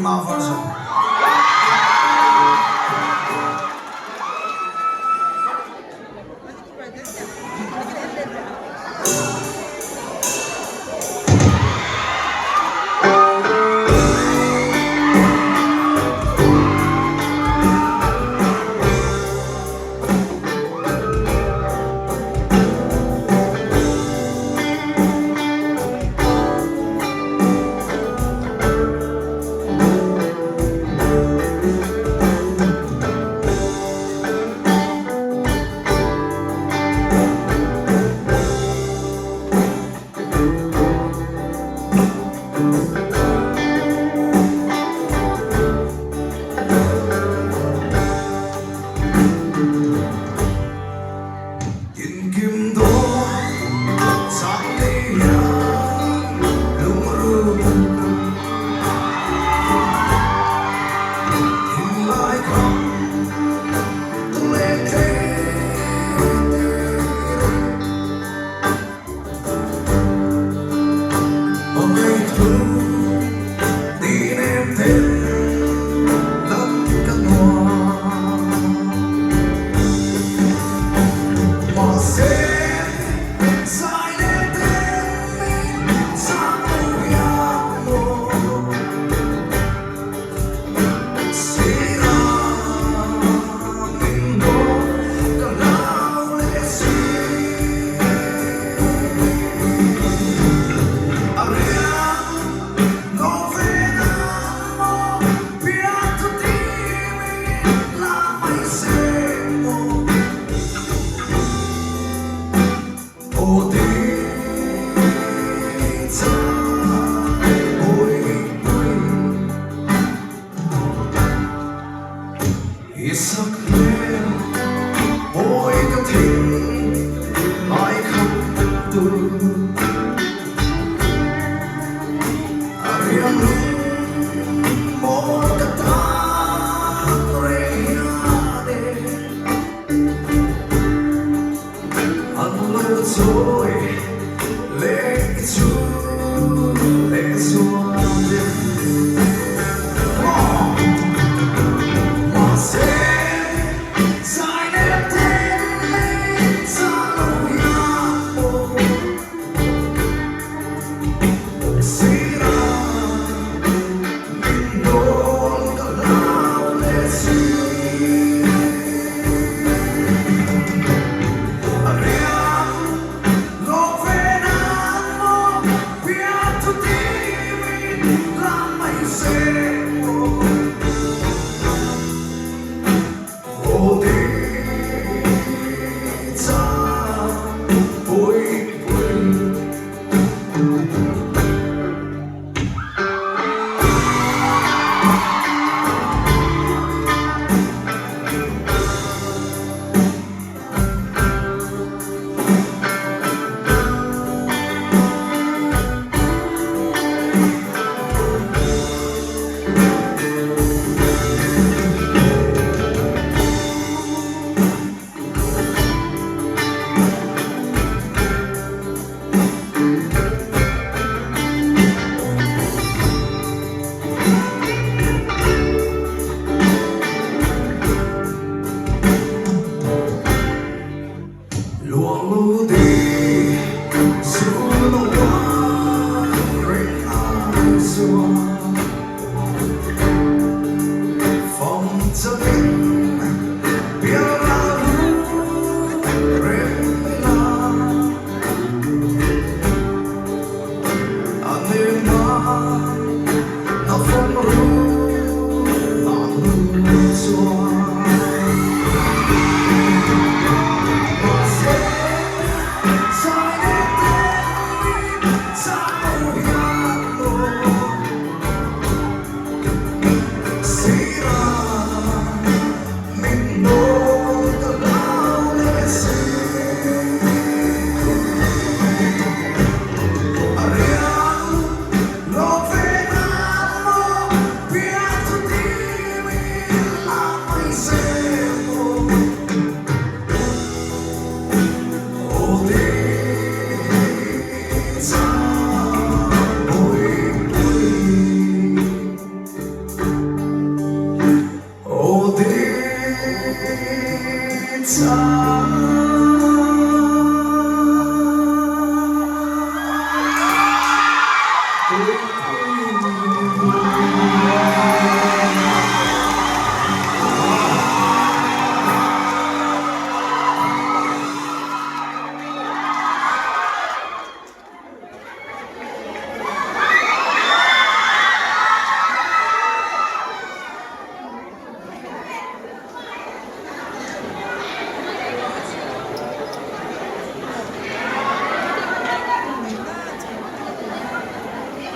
female version. Giấc đêm mỗi cơn thịnh mãi không từ riêng một cái ta re hanno rồi lệ chúa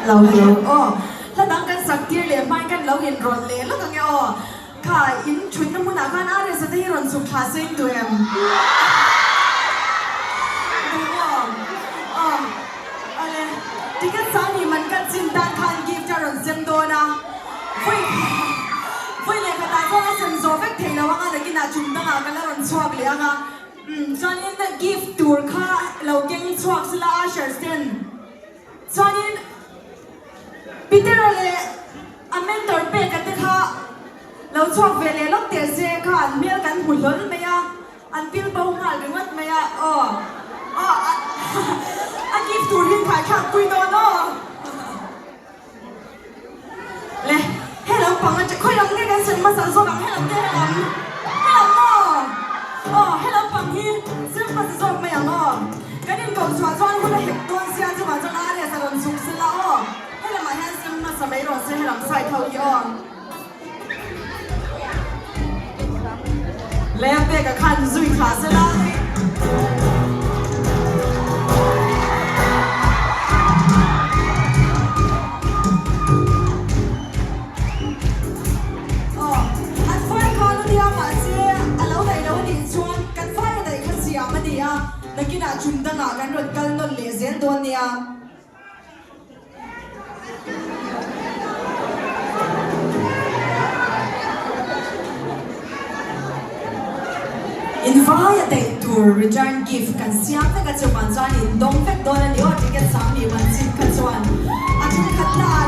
เราอ๋อถ้าตั้งกันสักทีเลยไม่กันเราเห็นร้อนเลยแล้วก็เงี้ยอ๋อค่ะอินชุดน้ำมันกันอะไรสักทีร้อนสุขาเส้นตัวเองดูอ๋ออะไรที่กันสามีมันกันจินตนาการกิฟต์จะร้อนเส้นตัวนะfoi le ka ta ko sen zo vek thei lo anga lekin a chum da ka la ron chhuak le anga chanin the gift tour kha lo keng chhuak sila a share sten chanin peter le a mentor pe ka te kha lo chhuak ve le lok te se kha an mel kan hulol me ya an pil bo ngal ringat me ya a gift tour hin khai khak pui do no le hello pang a khoi lam nge kan sen ma sa zo kam hello te hello hello pang hi sen ma sa zo ma yang kan in ko chwa chwan hu la hek ton sia chu ma chon a le sa ron suk sila hello ma han sen ma sa mai ron se hello sai thau yo le pe ka khan zui kha sila nakina chumda nga kan rot kal non le zen don nia invite day tour return gift kan siam ta ka chuan chuan in dong vek don ani o ticket sam ni man sin ka chuan a tin khat la